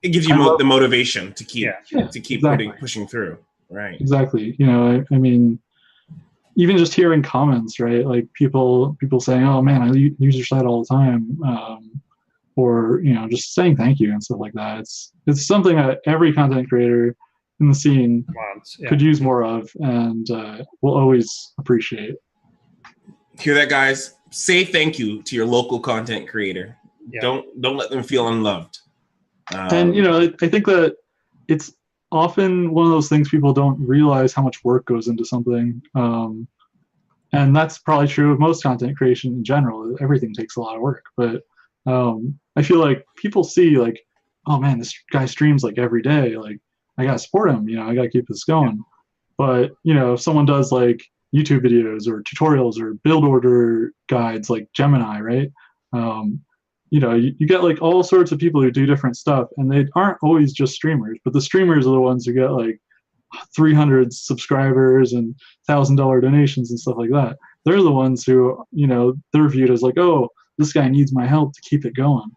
it gives you the motivation to keep exactly. pushing through. Right. Exactly. I mean, even just hearing comments, right? Like people saying, "Oh man, I use your site all the time," or just saying thank you and stuff like that. It's something that every content creator in the scene could use more of, and will always appreciate. Hear that, guys? Say thank you to your local content creator. Yeah. Don't let them feel unloved. And I think that it's often one of those things people don't realize how much work goes into something. And that's probably true of most content creation in general. Everything takes a lot of work. But I feel like people see like, oh man, this guy streams like every day. Like I gotta support him. I gotta keep this going. But if someone does like YouTube videos or tutorials or build order guides like Gemini, right? You get like all sorts of people who do different stuff, and they aren't always just streamers, but the streamers are the ones who get like 300 subscribers and $1,000 donations and stuff like that. They're the ones who, they're viewed as like, oh, this guy needs my help to keep it going.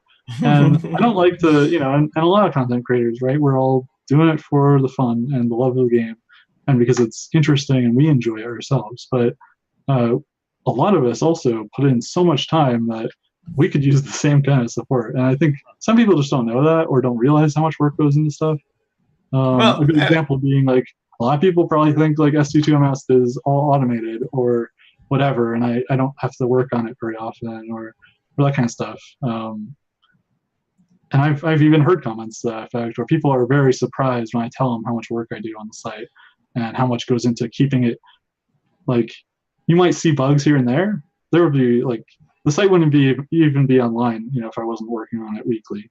And I don't like to, and a lot of content creators, right? We're all doing it for the fun and the love of the game, and because it's interesting and we enjoy it ourselves. But a lot of us also put in so much time that we could use the same kind of support. And I think some people just don't know that or don't realize how much work goes into stuff. A good example being like a lot of people probably think like SC2Unmasked is all automated or whatever, and I don't have to work on it very often or that kind of stuff. And I've even heard comments to that effect where people are very surprised when I tell them how much work I do on the site and how much goes into keeping it. Like you might see bugs here and there. There would be like the site wouldn't even be online, if I wasn't working on it weekly.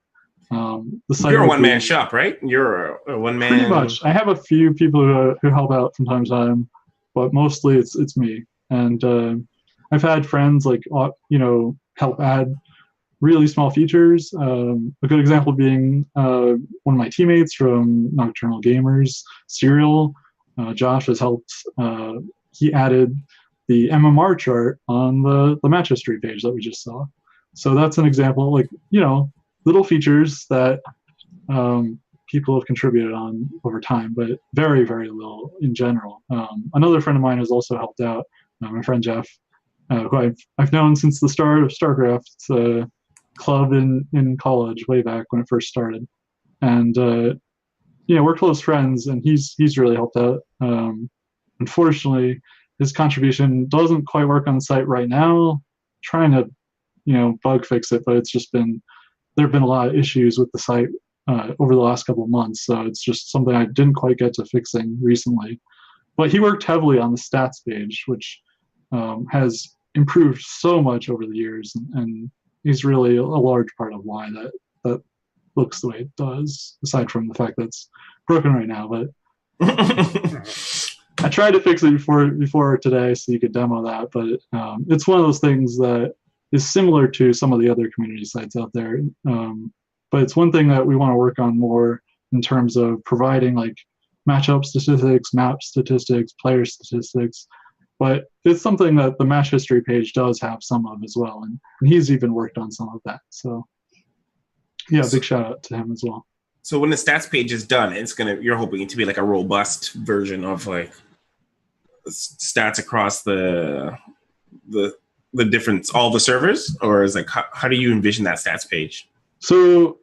The site You're a one-man shop, right? You're a one-man. Pretty much. I have a few people who help out from time to time, but mostly it's me. And I've had friends like help add really small features. A good example being one of my teammates from Nocturnal Gamers, Serial. Josh has helped. He added the MMR chart on the match history page that we just saw. So that's an example, like, little features that people have contributed on over time, but very, very little in general. Another friend of mine has also helped out, my friend Jeff, who I've known since the start of StarCraft club in college, way back when it first started. And, we're close friends, and he's really helped out. Unfortunately, his contribution doesn't quite work on the site right now. Trying to, bug fix it, but it's just there have been a lot of issues with the site over the last couple of months, so it's just something I didn't quite get to fixing recently. But he worked heavily on the stats page, which has improved so much over the years, and he's really a large part of why that looks the way it does, aside from the fact that it's broken right now. But I tried to fix it before today so you could demo that, but it's one of those things that is similar to some of the other community sites out there. But it's one thing that we want to work on more in terms of providing like matchup statistics, map statistics, player statistics. But it's something that the match history page does have some of as well. And he's even worked on some of that. So yeah, big shout out to him as well. So when the stats page is done, you're hoping it to be like a robust version of like stats across the different, all the servers, or is like how do you envision that stats page? So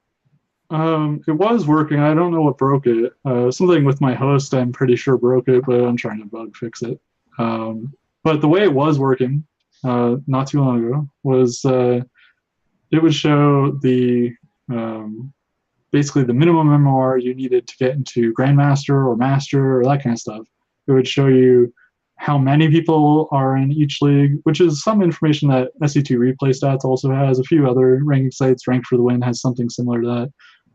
it was working. I don't know what broke it. Something with my host, I'm pretty sure broke it, but I'm trying to bug fix it. But the way it was working not too long ago was it would show the basically the minimum MMR you needed to get into Grandmaster or Master or that kind of stuff. It would show you how many people are in each league, which is some information that SC2 Replay Stats also has. A few other ranking sites, Ranked for the Win, has something similar to that.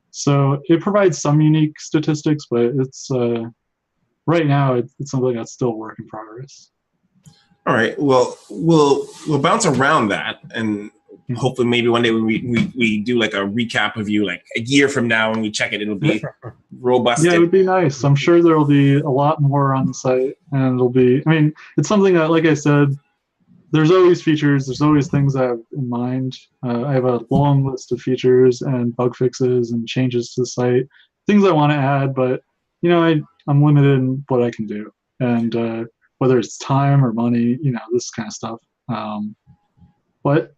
So it provides some unique statistics, but it's right now it's something that's still a work in progress. All right. Well, we'll bounce around that, and hopefully maybe one day when we do like a recap of you like a year from now when we check it, it'll be robust. Yeah, it would be nice. I'm sure there will be a lot more on the site, and it'll be, I mean, it's something that, like I said, there's always features. There's always things I have in mind. I have a long list of features and bug fixes and changes to the site, things I want to add, but I'm limited in what I can do, and whether it's time or money, this kind of stuff. But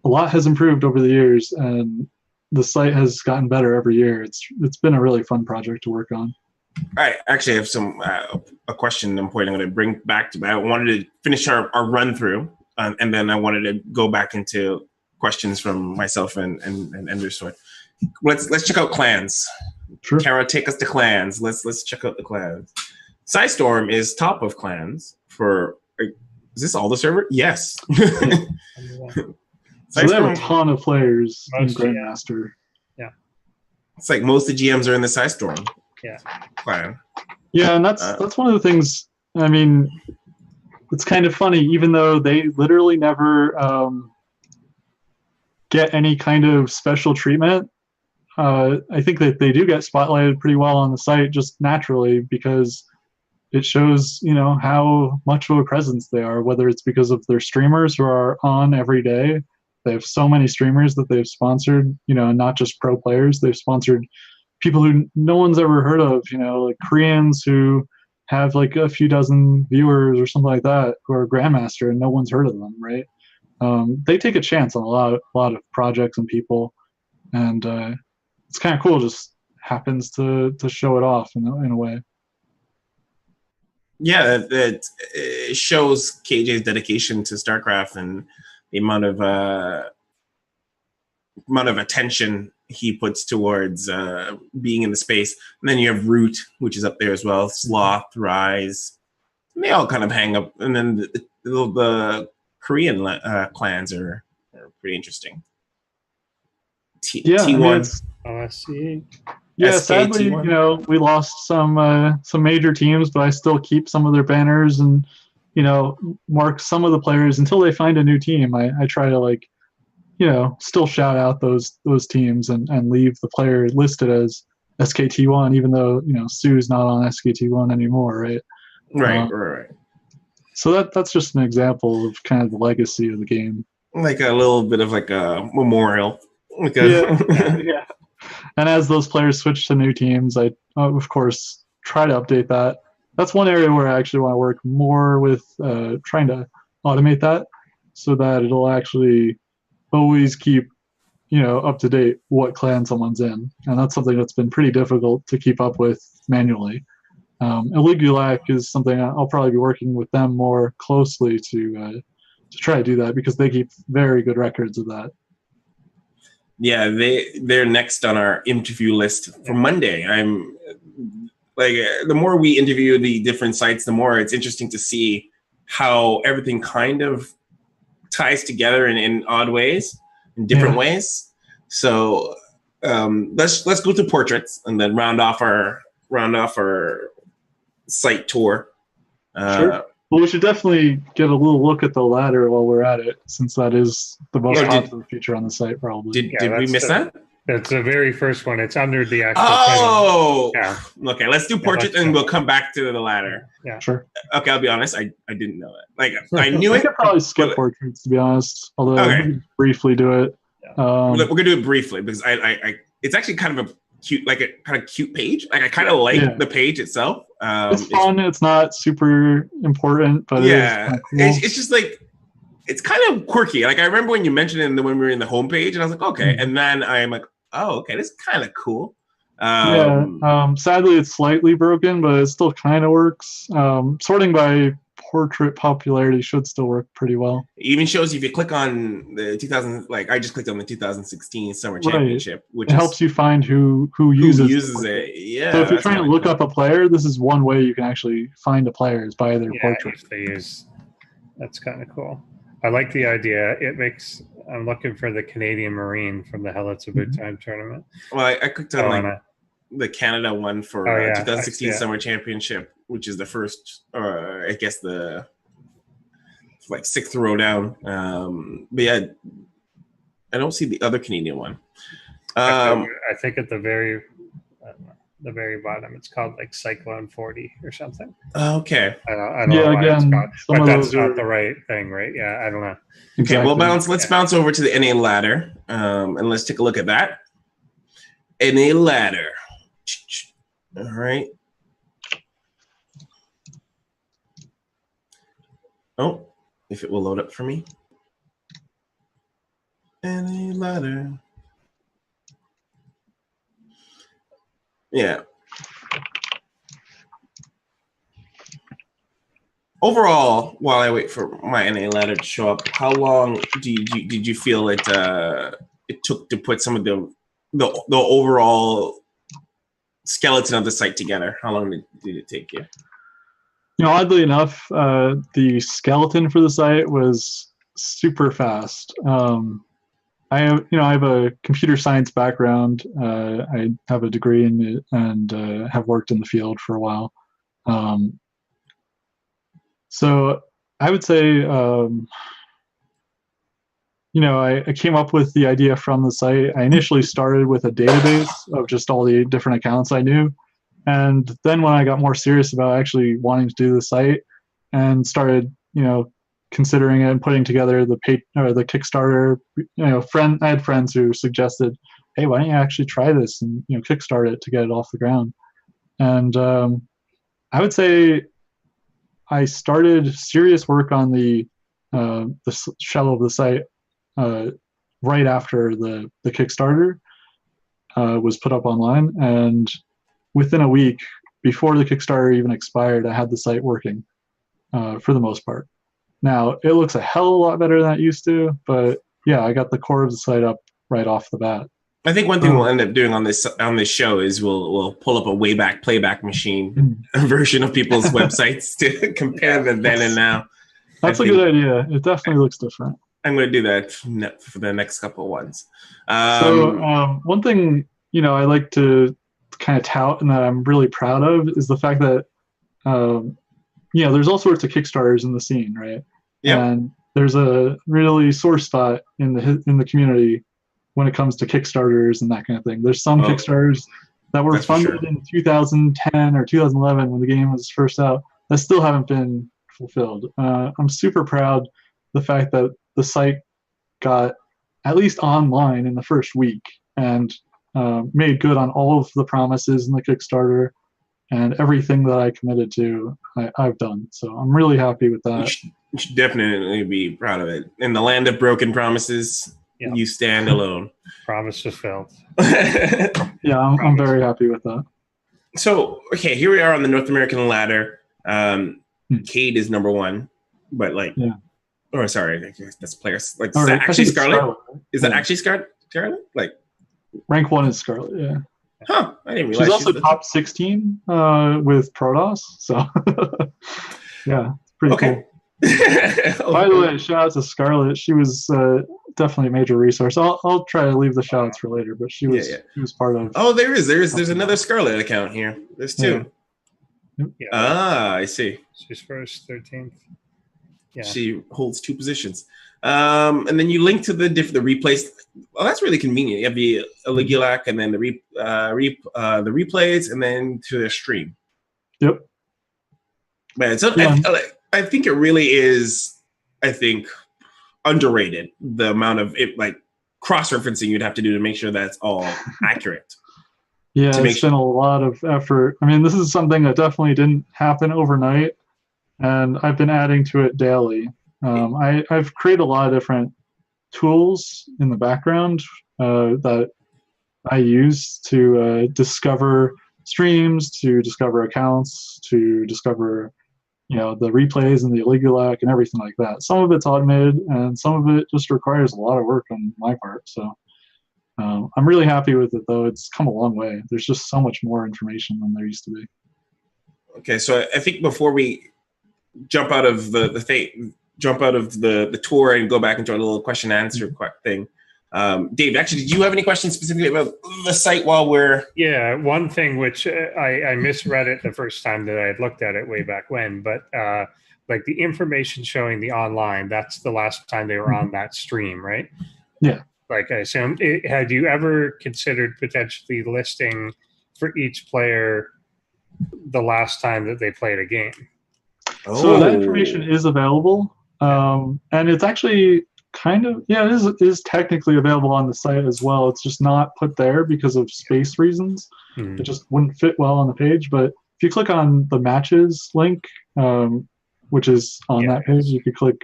a lot has improved over the years, and the site has gotten better every year. It's been a really fun project to work on. I actually have a question and point I'm going to bring back to. I wanted to finish our run through, and then I wanted to go back into questions from myself and Ender's. Let's check out clans. Sure. Kara, take us to clans. Let's check out the clans. Psystorm is top of clans for. Is this all the server? Yes. So they have a ton of players in Grandmaster. Yeah. It's like most of the GMs are in the Psystorm. Yeah. Clan. Yeah, and that's one of the things. I mean, it's kind of funny, even though they literally never get any kind of special treatment. I think that they do get spotlighted pretty well on the site just naturally because it shows, how much of a presence they are, whether it's because of their streamers who are on every day. They have so many streamers that they've sponsored, not just pro players. They've sponsored people who no one's ever heard of, like Koreans who have like a few dozen viewers or something like that who are Grandmaster and no one's heard of them, right? They take a chance on a lot of projects and people, and it's kind of cool. Just happens to show it off in a way. Yeah, it shows KJ's dedication to StarCraft and the amount of attention he puts towards being in the space. And then you have Root, which is up there as well, Sloth, Rise. And they all kind of hang up. And then the Korean clans are pretty interesting. T1. SC. Yeah, SK sadly, T1. We lost some major teams, but I still keep some of their banners and, mark some of the players until they find a new team. I try to still shout out those teams and leave the player listed as SK2One, even though, Sue's not on SK2One anymore, right? Right. So that's just an example of kind of the legacy of the game. Like a little bit of like a memorial. Yeah. And as those players switch to new teams, I, of course, try to update that. That's one area where I actually want to work more with trying to automate that so that it'll actually always keep, up to date what clan someone's in. And that's something that's been pretty difficult to keep up with manually. Eligulac is something I'll probably be working with them more closely to try to do that because they keep very good records of that. Yeah, they're next on our interview list for Monday. I'm like, the more we interview the different sites, the more it's interesting to see how everything kind of ties together in odd ways, in different ways. So let's go through portraits and then round off our site tour. Sure. Well, we should definitely get a little look at the ladder while we're at it, since that is the most popular feature on the site, probably. Did we miss that? That's the very first one. It's under the actual. Oh, yeah. Okay. Let's do portrait and we'll come back to the ladder. Yeah, sure. Okay, I'll be honest. I didn't know that. Like I knew it. I could probably skip portraits, to be honest. Although we can briefly do it. We're gonna do it briefly because I it's actually kind of a cute, like a kind of cute page. Like I kind of like the page itself. It's fun. It's not super important, but yeah, cool. It's just like it's kind of quirky. Like I remember when you mentioned it when we were in the homepage, and I was like, okay. And then I'm like, oh, okay, this is kind of cool. Sadly, it's slightly broken, but it still kind of works. Sorting by portrait popularity should still work pretty well. It even shows you if you click on the 2000, like I just clicked on the 2016 Summer Championship, which helps you find who uses it. Yeah. So if you're trying to look up a player, this is one way you can actually find a player is by their portrait. That's kind of cool. I like the idea. I'm looking for the Canadian Marine from the Hell It's a Good Time tournament. Well, I clicked on the Canada one for 2016 Summer Championship, which is the first, I guess the sixth row down. But yeah, I don't see the other Canadian one. I think at the very, the very bottom. It's called like Cyclone 40 or something. Okay. I don't know why it's called, but that's not the right thing, right? Yeah, I don't know. Okay, well, let's bounce over to the NA ladder, and let's take a look at that. NA ladder. All right. Oh, if it will load up for me. NA ladder. Yeah. Overall, while I wait for my NA ladder to show up, how long did you feel it took to put some of the overall skeleton of the site together? How long did it take you? You know, oddly enough, the skeleton for the site was super fast. I have a computer science background. I have a degree in it and have worked in the field for a while. So I would say, I came up with the idea from the site. I initially started with a database of just all the different accounts I knew. And then when I got more serious about actually wanting to do the site and started, considering it and putting together the Kickstarter, I had friends who suggested, hey, why don't you actually try this and, kickstart it to get it off the ground. And I would say I started serious work on the shell of the site right after the Kickstarter was put up online, and within a week, before the Kickstarter even expired, I had the site working for the most part. Now it looks a hell of a lot better than it used to, but yeah, I got the core of the site up right off the bat. I think one thing we'll end up doing on this show is we'll pull up a Wayback Playback Machine version of people's websites to compare them then and now. That's a good idea. It definitely looks different. I'm going to do that for the next couple of ones. One thing I like to kind of tout and that I'm really proud of is the fact that there's all sorts of Kickstarters in the scene, right? Yeah. And there's a really sore spot in the community when it comes to Kickstarters and that kind of thing. There's some Kickstarters that were funded in 2010 or 2011 when the game was first out that still haven't been fulfilled. I'm super proud the fact that the site got at least online in the first week and made good on all of the promises in the Kickstarter, and everything that I committed to, I've done. So I'm really happy with that. You should definitely be proud of it. In the land of broken promises, you stand alone. Promise fulfilled. Yeah, I'm very happy with that. So, okay, here we are on the North American ladder. Cade is number one, but or sorry, that's players. Like, is that actually Scarlet? Is that actually Scarlet? Like, rank 1 is Scarlet, yeah. Huh, I didn't realize. She's also top 16 with Protoss, so yeah, it's pretty cool. By the way, shout out to Scarlet. She was definitely a major resource. I'll try to leave the shout outs for later, but she was part of. Oh, there's another Scarlet account here. There's two. Yeah. Ah, I see. She's first, 13th. Yeah. She holds two positions. And then you link to the replays. Well, that's really convenient. You have the Aligulac and then the replays, and then to the stream. Yep. Man, so I think it really is. I think underrated the amount of cross-referencing you'd have to do to make sure that's all accurate. Yeah, it's been a lot of effort. I mean, this is something that definitely didn't happen overnight, and I've been adding to it daily. I've created a lot of different tools in the background that I use to discover streams, to discover accounts, to discover the replays and the Aligulac and everything like that. Some of it's automated, and some of it just requires a lot of work on my part. So I'm really happy with it, though. It's come a long way. There's just so much more information than there used to be. Okay, so I think before we jump out of the tour and go back into a little question and answer thing, Dave, actually, did you have any questions specifically about the site while we're... Yeah, one thing which I misread it the first time that I had looked at it way back when, but like the information showing the online, that's the last time they were on that stream, right? Yeah. Like I assume, had you ever considered potentially listing for each player the last time that they played a game. So that information is available, and it's actually kind of, it is technically available on the site as well. It's just not put there because of space reasons. It just wouldn't fit well on the page. But if you click on the matches link, which is on that page, you could click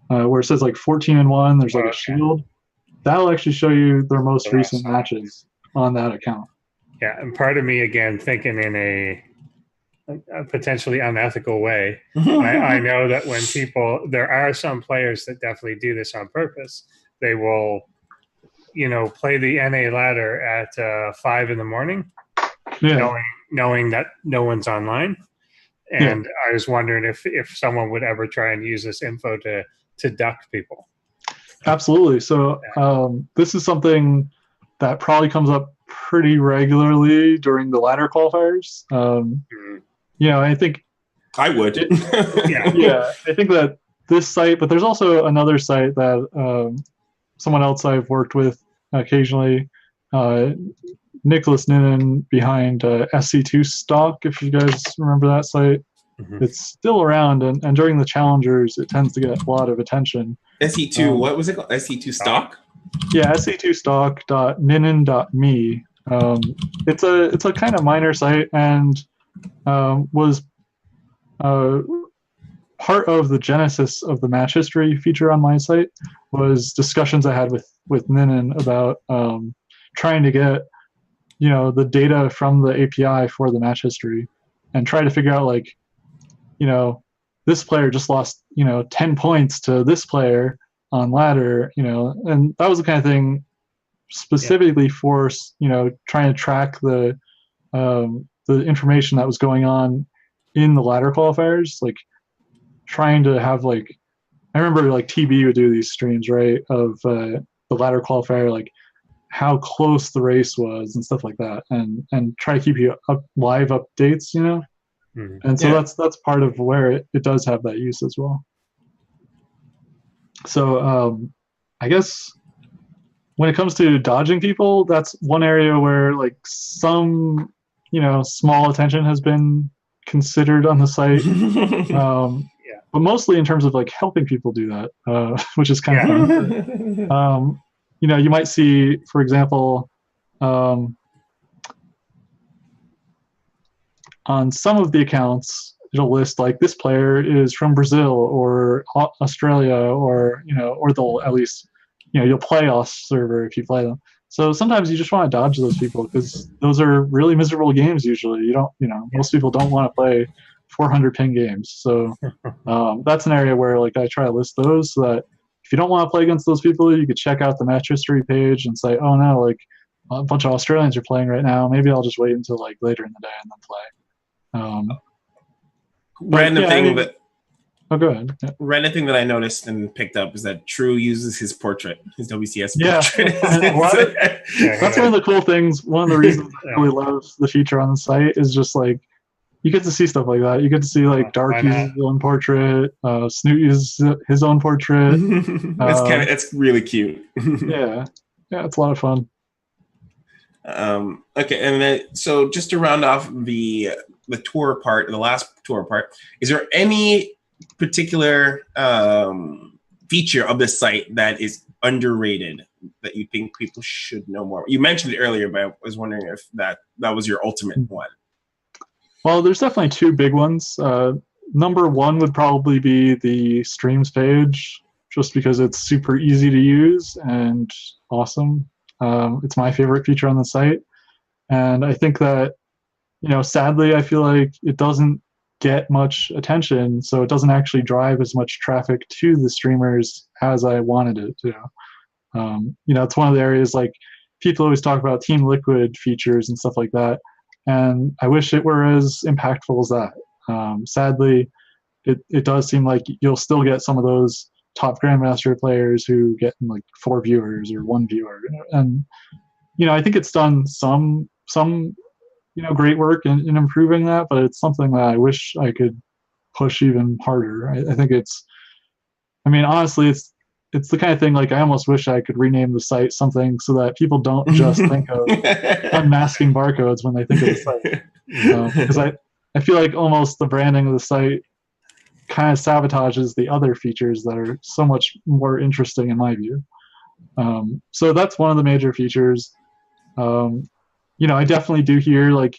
where it says like 14-1, there's like a shield. That'll actually show you their most recent matches on that account. Yeah, and part of me, again, thinking in a potentially unethical way, I know that when there are some players that definitely do this on purpose. They will, play the NA ladder at 5 in the morning, knowing that no one's online. And I was wondering if someone would ever try and use this info to duck people. Absolutely. So this is something that probably comes up pretty regularly during the ladder qualifiers. I think I would. I think that this site, but there's also another site that someone else I've worked with occasionally, Nicholas Ninan behind SC2 Stock, if you guys remember that site. It's still around, and during the challengers, it tends to get a lot of attention. SC2, what was it called? SC2 Stock? Yeah, SC2Stock.ninin.me. It's a kind of minor site, and was part of the genesis of the match history feature on my site. Was discussions I had with Ninan about trying to get the data from the API for the match history, and try to figure out this player just lost 10 points to this player on ladder, and that was the kind of thing specifically for trying to track the information that was going on in the ladder qualifiers, trying to have I remember TB would do these streams, right, of the ladder qualifier, how close the race was and stuff like that, and try to keep you up live updates, and so that's part of where it does have that use as well. So I guess when it comes to dodging people, that's one area where some small attention has been considered on the site, but mostly in terms of helping people do that, which is kind of fun. You might see, for example, on some of the accounts, it'll list this player is from Brazil or Australia, or they'll at least you'll play off server if you play them. So sometimes you just want to dodge those people because those are really miserable games. Usually, most people don't want to play 400 ping games. So that's an area where I try to list those so that if you don't want to play against those people, you could check out the match history page and say, oh no, a bunch of Australians are playing right now. Maybe I'll just wait until later in the day and then play. Random thing that. Oh, go ahead. Yeah. Random thing that I noticed and picked up is that True uses his portrait, his WCS portrait. That's one of the cool things. One of the reasons I really love the feature on the site is just you get to see stuff like that. You get to see Dark uses his own portrait, Snoot uses his own portrait. It's really cute. yeah, it's a lot of fun. Okay, and then so just to round off the tour part, the last tour part, is there any particular feature of this site that is underrated that you think people should know more? You mentioned it earlier, but I was wondering if that was your ultimate one. Well, there's definitely two big ones. Number one would probably be the streams page, just because it's super easy to use and awesome. It's my favorite feature on the site. And I think that, sadly, I feel like it doesn't get much attention, so it doesn't actually drive as much traffic to the streamers as I wanted it to. It's one of the areas people always talk about Team Liquid features and stuff like that, and I wish it were as impactful as that. Sadly, it does seem like you'll still get some of those top Grandmaster players who get 4 viewers or 1 viewer, and I think it's done some great work in improving that, but it's something that I wish I could push even harder. I think honestly, it's the kind of thing like I almost wish I could rename the site something so that people don't just think of unmasking barcodes when they think of the site. Because I feel like almost the branding of the site kind of sabotages the other features that are so much more interesting in my view. So that's one of the major features. I definitely do hear like,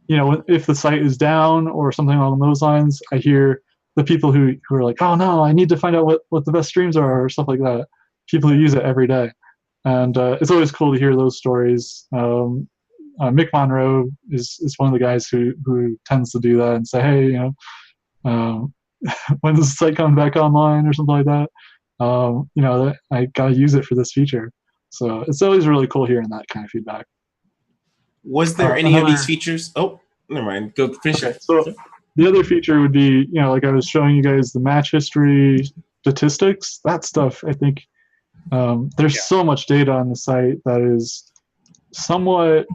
if the site is down or something along those lines, I hear the people who are like, oh no, I need to find out what the best streams are or stuff like that. People who use it every day. And it's always cool to hear those stories. Mick Monroe is one of the guys who tends to do that and say, hey, when does the site come back online or something like that? I gotta use it for this feature. So it's always really cool hearing that kind of feedback. Was there any of these features? Oh, never mind. Go finish it. So the other feature would be, like I was showing you guys the match history statistics. That stuff, I think, there's so much data on the site that is somewhat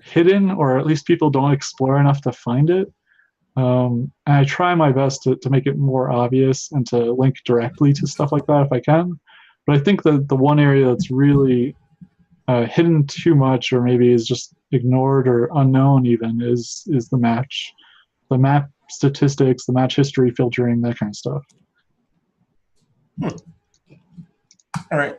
hidden, or at least people don't explore enough to find it. And I try my best to make it more obvious and to link directly to stuff like that if I can. But I think that the one area that's really hidden too much, or maybe is just ignored or unknown even, is the map statistics, the match history filtering, that kind of stuff. All right.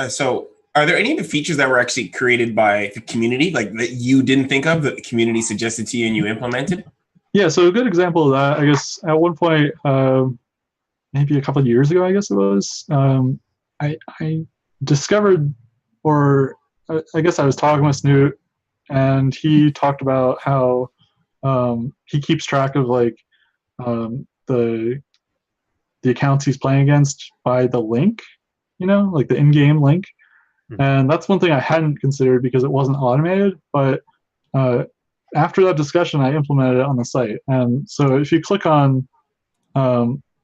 So are there any of the features that were actually created by the community, like that you didn't think of, that the community suggested to you and you implemented? Yeah, so a good example of that, I guess, at one point, maybe a couple of years ago, I guess it was, I discovered, or I guess I was talking with Snoot, and he talked about how he keeps track of like the accounts he's playing against by the link, like the in-game link. And that's one thing I hadn't considered because it wasn't automated, but after that discussion, I implemented it on the site. And so if you click on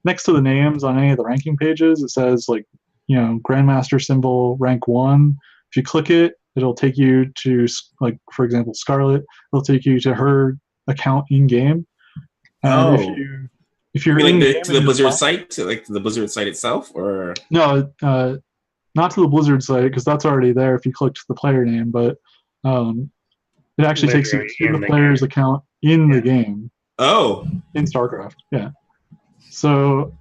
next to the names on any of the ranking pages, it says like, Grandmaster symbol rank 1. If you click it, it'll take you to, like, for example, Scarlet. It'll take you to her account in game. If you're like in to the Blizzard site, to the Blizzard site itself, or no, not to the Blizzard site because that's already there. If you clicked the player name, but it actually takes you to the player's account in the game. Oh, in StarCraft, yeah. So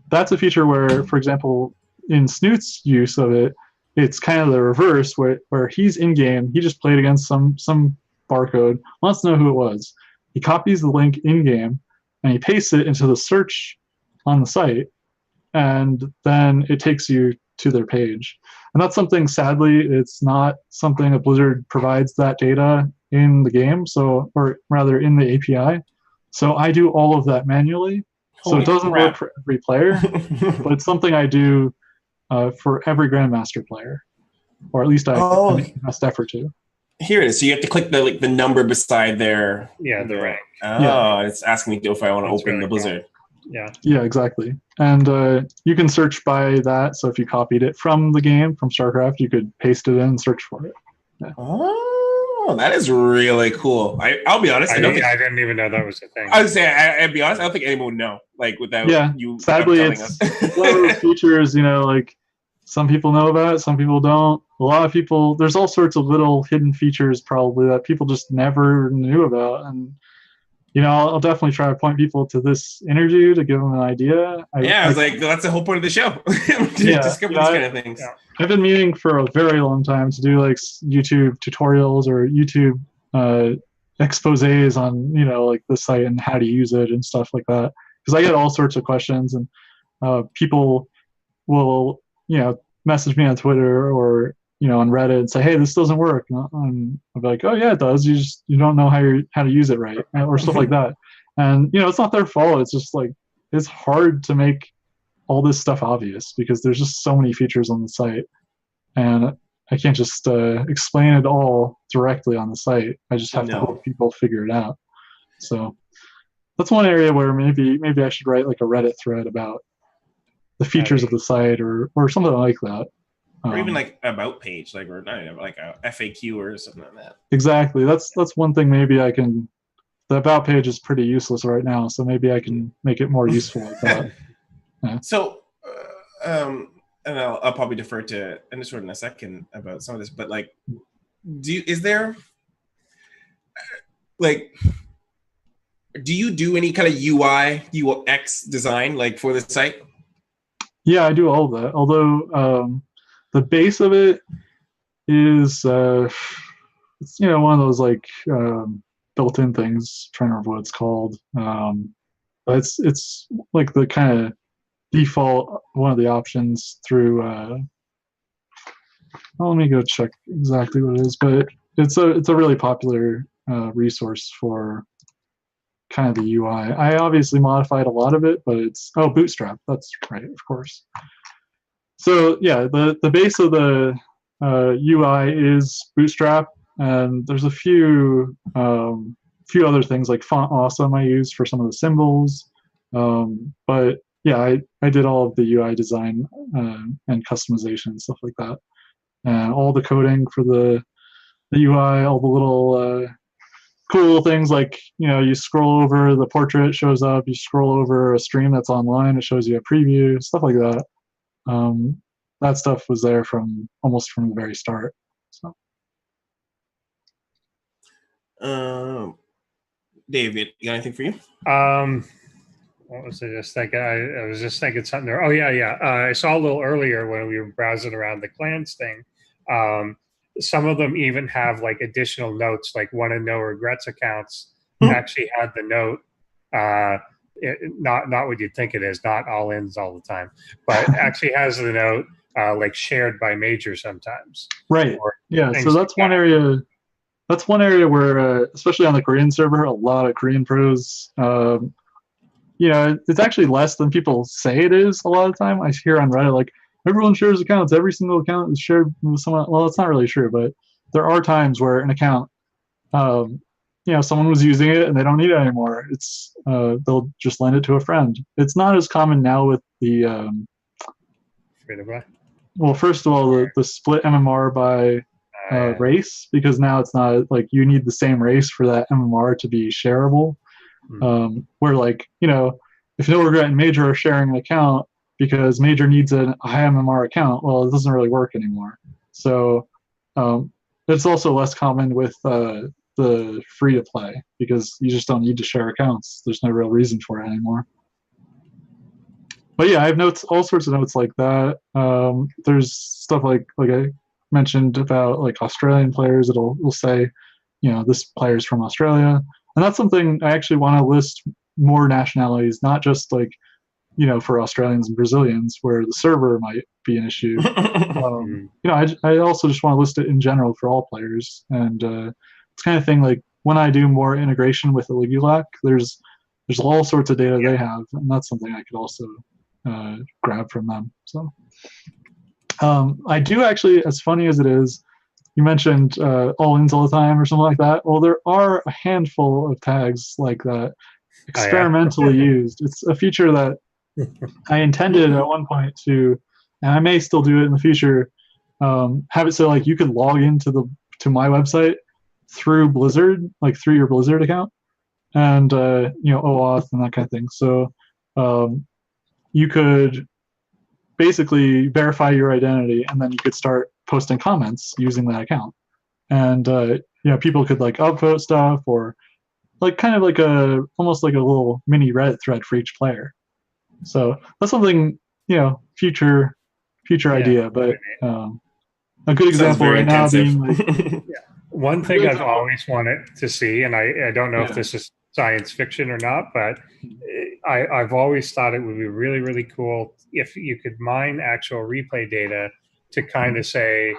that's a feature where, for example, in Snoot's use of it, it's kind of the reverse, where he's in game, he just played against some barcode, wants to know who it was. He copies the link in game and he pastes it into the search on the site, and then it takes you to their page. And that's something, sadly, it's not something that Blizzard provides that data in the game, or rather in the API. So I do all of that manually. So it doesn't work for every player, but it's something I do for every Grandmaster player, or at least I make the best effort to. Here it is. So you have to click the number beside their the rank. It's asking me if I want to open really the Blizzard. Cool. Yeah, exactly. And you can search by that. So if you copied it from the game, from StarCraft, you could paste it in and search for it. Yeah. Oh, that is really cool. I'll be honest. I didn't even know that was a thing. I would say, I'd be honest, I don't think anyone would know, like, without you. Sadly, it's one of those features, like, some people know about it, some people don't. A lot of people, there's all sorts of little hidden features probably that people just never knew about. And, I'll definitely try to point people to this interview to give them an idea. I was like, that's the whole point of the show. Discover these kind of things. Yeah. I've been meaning for a very long time to do like YouTube tutorials or YouTube exposés on, like the site and how to use it and stuff like that. Because I get all sorts of questions, and people will, message me on Twitter or, on Reddit and say, hey, this doesn't work. And I'll be like, oh yeah, it does. You don't know how to use it right, or stuff like that. And, it's not their fault. It's just like, it's hard to make all this stuff obvious because there's just so many features on the site. And I can't just explain it all directly on the site. I just have to help people figure it out. So that's one area where maybe I should write like a Reddit thread about the features of the site or something like that. Or even like about page, like, or not like a FAQ or something like that. Exactly. That's one thing maybe I can. The about page is pretty useless right now, so maybe I can make it more useful like that. So, and I'll probably defer to Andisword in a second about some of this, but like, is there like, do you do any kind of UI, UX design like for the site? Yeah, I do all of that. Although the base of it is, it's one of those like built-in things. I'm trying to remember what it's called. But it's like the kind of default one of the options through. Let me go check exactly what it is, but it's a really popular resource for kind of the UI. I obviously modified a lot of it, but it's Bootstrap. That's right, of course. So yeah, the base of the UI is Bootstrap, and there's a few other things like Font Awesome I use for some of the symbols. But yeah, I did all of the UI design and customization and stuff like that, and all the coding for the UI, all the little cool things like you scroll over the portrait, it shows up. You scroll over a stream that's online, it shows you a preview, stuff like that. That stuff was there almost from the very start. So. David, you got anything for you? What was I just thinking? I was just thinking something there. Oh yeah. I saw a little earlier when we were browsing around the clans thing. Some of them even have like additional notes, like one of No Regrets accounts actually had the note. Not what you'd think it is, not all ins all the time, but actually has the note like shared by Major sometimes. Right. Yeah. So that's one area. That's one area where, especially on the Korean server, a lot of Korean pros. It's actually less than people say it is. A lot of the time, I hear on Reddit like everyone shares accounts. Every single account is shared with someone. Well, that's not really true, but there are times where an account, someone was using it and they don't need it anymore. It's they'll just lend it to a friend. It's not as common now with the. Well, first of all, the split MMR by race, because now it's not like you need the same race for that MMR to be shareable. Where like if No Regret and Major are sharing an account because Major needs a high MMR account, well, it doesn't really work anymore. So it's also less common with the free to play because you just don't need to share accounts. There's no real reason for it anymore. But yeah, I have notes, all sorts of notes like that. There's stuff like I mentioned about like Australian players. It'll say, this player's from Australia, and that's something I actually want to list more nationalities, not just like for Australians and Brazilians where the server might be an issue. I also just want to list it in general for all players, and it's kind of thing like when I do more integration with Eligulac, there's all sorts of data they have, and that's something I could also grab from them. So I do actually, as funny as it is, you mentioned all ins all the time or something like that. Well, there are a handful of tags like that experimentally used. It's a feature that I intended at one point to, and I may still do it in the future, have it so like you could log into to my website through Blizzard, like through your Blizzard account, and OAuth and that kind of thing. So you could basically verify your identity, and then you could start posting comments using that account. And people could like upvote stuff, or like kind of like almost like a little mini Reddit thread for each player. So that's something, future idea, but a good example right now being like, one thing I've always wanted to see, and I don't know if this is science fiction or not, but I've always thought it would be really, really cool if you could mine actual replay data to kind of say,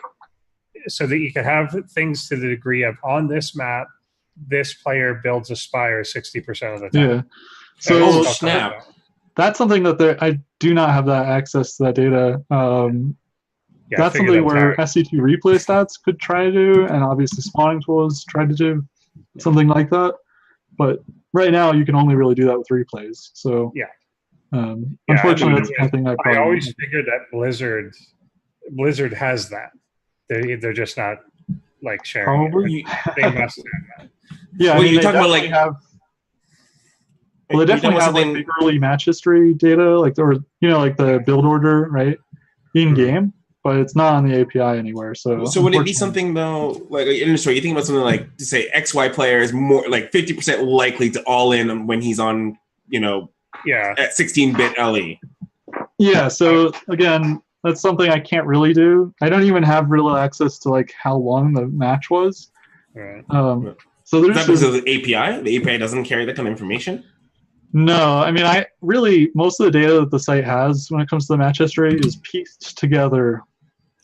so that you could have things to the degree of on this map, this player builds a spire 60% of the time. Yeah. So snap. That's something that I do not have that access to that data. That's something where SC2 replay stats could try to do, and obviously spawning tools try to do something like that. But right now, you can only really do that with replays. So unfortunately, that's something I always figured that Blizzard has that. They're just not like sharing. Probably they must have that. Yeah, well, you're talking about like Well, they definitely have like the early match history data, like like the build order, right, in game, but it's not on the API anywhere. So would it be something though, like in the story, you think about something like, say, XY player is more like 50% likely to all in when he's on, at 16-bit LE. Yeah. So again, that's something I can't really do. I don't even have real access to like how long the match was. Right. So there's that because of the API. The API doesn't carry that kind of information. No, I mean, most of the data that the site has when it comes to the match history is pieced together,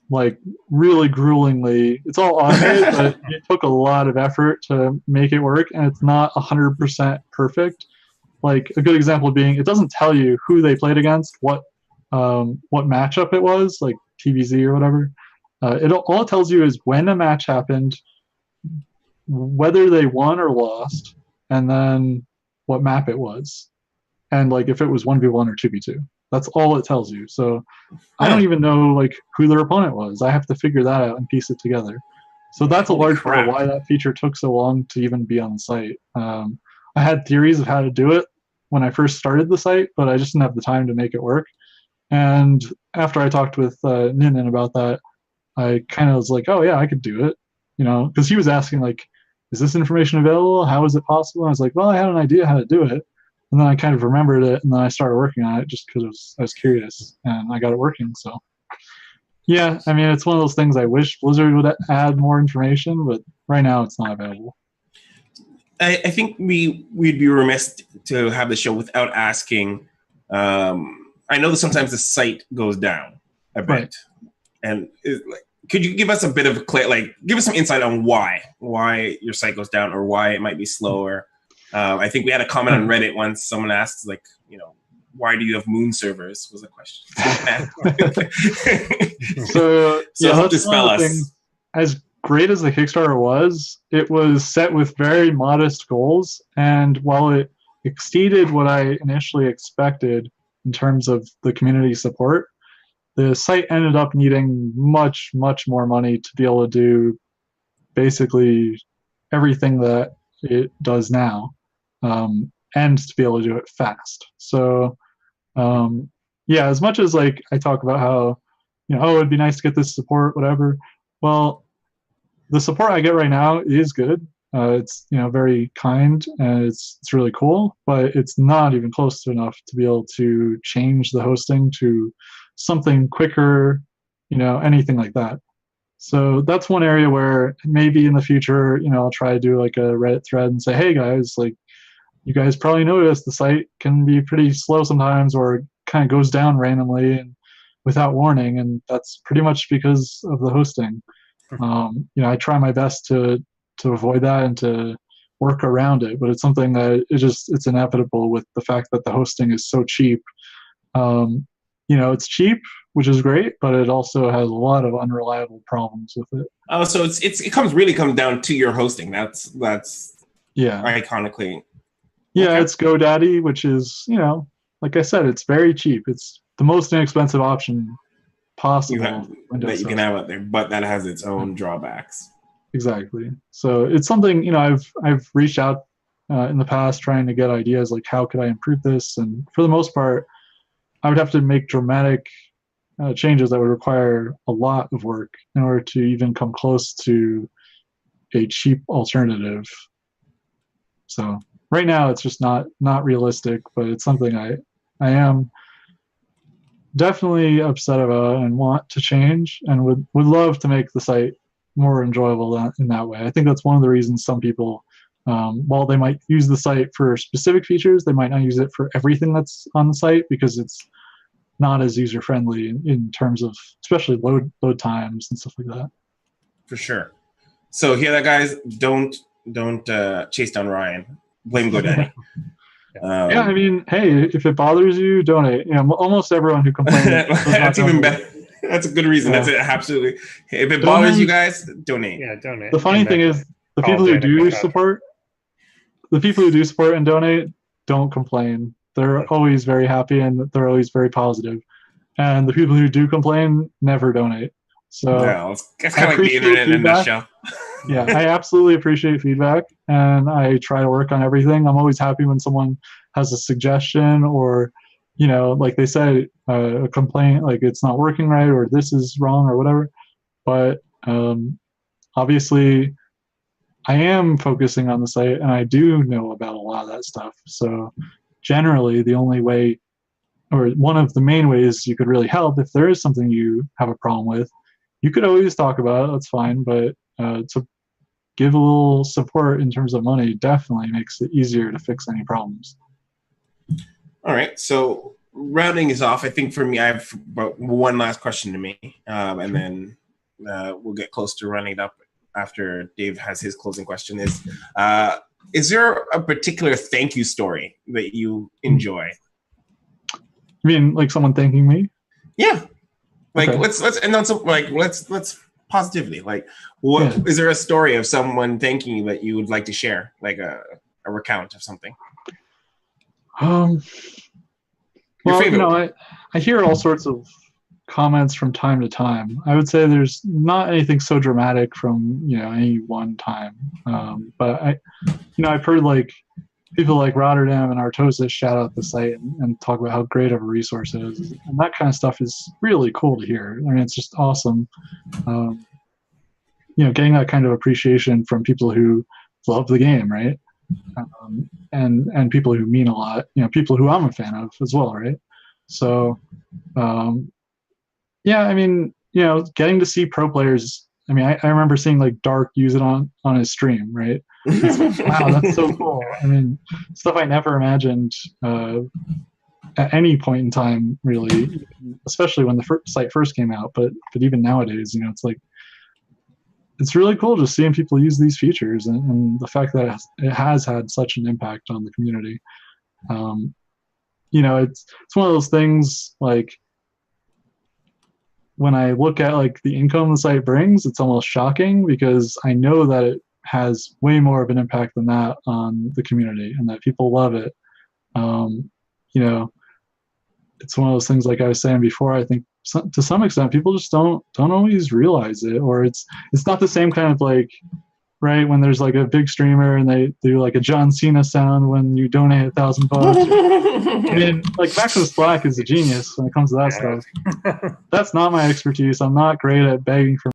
like really gruelingly. It's all automated, but it took a lot of effort to make it work, and it's not 100% perfect. Like a good example being, it doesn't tell you who they played against, what matchup it was, like TVZ or whatever. All it tells you is when a match happened, whether they won or lost, and then what map it was, and like if it was 1v1 or 2v2. That's all it tells you. So I don't even know like who their opponent was. I have to figure that out and piece it together. So that's a large part of why that feature took so long to even be on the site. I had theories of how to do it when I first started the site, but I just didn't have the time to make it work. And after I talked with Ninan about that, I kind of was like, oh yeah, I could do it, because he was asking like, is this information available? How is it possible? And I was like, well, I had an idea how to do it. And then I kind of remembered it, and then I started working on it just because I was curious, and I got it working. So, yeah, I mean, it's one of those things I wish Blizzard would add more information, but right now it's not available. I think we'd be remiss to have the show without asking. I know that sometimes the site goes down a bit, right. And could you give us a bit of give us some insight on why your site goes down or why it might be slower? I think we had a comment on Reddit once. Someone asked, why do you have moon servers? Was a question. So help dispel us. As great as the Kickstarter was, it was set with very modest goals, and while it exceeded what I initially expected in terms of the community support, the site ended up needing much, much more money to be able to do basically everything that it does now, and to be able to do it fast. So, as much as I talk about how, it'd be nice to get this support, whatever. Well, the support I get right now is good. It's very kind, and it's really cool, but it's not even close to enough to be able to change the hosting to something quicker, anything like that. So that's one area where maybe in the future, I'll try to do like a Reddit thread and say, hey guys, you guys probably noticed the site can be pretty slow sometimes, or kind of goes down randomly and without warning, and that's pretty much because of the hosting. I try my best to avoid that and to work around it, but it's something that it's inevitable with the fact that the hosting is so cheap. It's cheap, which is great, but it also has a lot of unreliable problems with it. Oh, so it comes down to your hosting. That's iconically. Yeah, okay. It's GoDaddy, which is, like I said, it's very cheap. It's the most inexpensive option possible that you can have out there, but that has its own drawbacks. Exactly. So it's something, I've reached out in the past trying to get ideas like how could I improve this, and for the most part, I would have to make dramatic changes that would require a lot of work in order to even come close to a cheap alternative. So right now it's just not realistic, but it's something I am definitely upset about and want to change, and would love to make the site more enjoyable in that way. I think that's one of the reasons some people, while they might use the site for specific features, they might not use it for everything that's on the site because it's not as user-friendly in terms of especially load times and stuff like that. For sure. So hear that, guys? Don't chase down Ryan. Blame GoDaddy. Yeah, I mean, hey, if it bothers you, donate. Almost everyone who complains. That's even better. That's a good reason. Yeah. That's it. Absolutely. If it bothers you guys, donate. Yeah, donate. The funny thing is, the people who do support and donate don't complain. They're always very happy and they're always very positive. And the people who do complain never donate. So no, it's kind of like the internet in a nutshell. Yeah, I absolutely appreciate feedback, and I try to work on everything. I'm always happy when someone has a suggestion, or, you know, like they say, a complaint, like it's not working right, or this is wrong, or whatever. But obviously, I am focusing on the site, and I do know about a lot of that stuff. So generally, the only way, or one of the main ways you could really help, if there is something you have a problem with, you could always talk about it. That's fine, but to give a little support in terms of money definitely makes it easier to fix any problems. All right, so rounding is off. I think for me, I have about one last question to me, and then we'll get close to running it up after Dave has his closing question. Is there a particular thank you story that you enjoy? You mean like someone thanking me? Yeah. Like Okay. let's positively, like, what is there a story of someone thanking you that you would like to share, like a recount of something? Well, you know, I hear all sorts of comments from time to time. I would say there's not anything so dramatic from, you know, any one time. But I've heard like people like Rotterdam and Artosis shout out the site and talk about how great of a resource it is. And that kind of stuff is really cool to hear. I mean, it's just awesome. You know, getting that kind of appreciation from people who love the game, right? And people who mean a lot, you know, people who I'm a fan of as well, right? So, yeah, I mean, you know, getting to see pro players. I mean, I remember seeing like Dark use it on his stream, right? Wow, that's so cool. I mean, stuff I never imagined at any point in time, really, especially when the site first came out. But even nowadays, you know, it's like, it's really cool just seeing people use these features, and the fact that it has had such an impact on the community. You know, it's one of those things, like, when I look at like the income the site brings, it's almost shocking, because I know that it has way more of an impact than that on the community, and that people love it. You know, it's one of those things, like I was saying before, I think to some extent people just don't always realize it, or it's not the same kind of, like, right, when there's like a big streamer and they do like a John Cena sound when you donate $1,000. I mean, like, Maximus Black is a genius when it comes to that stuff. That's not my expertise. I'm not great at begging for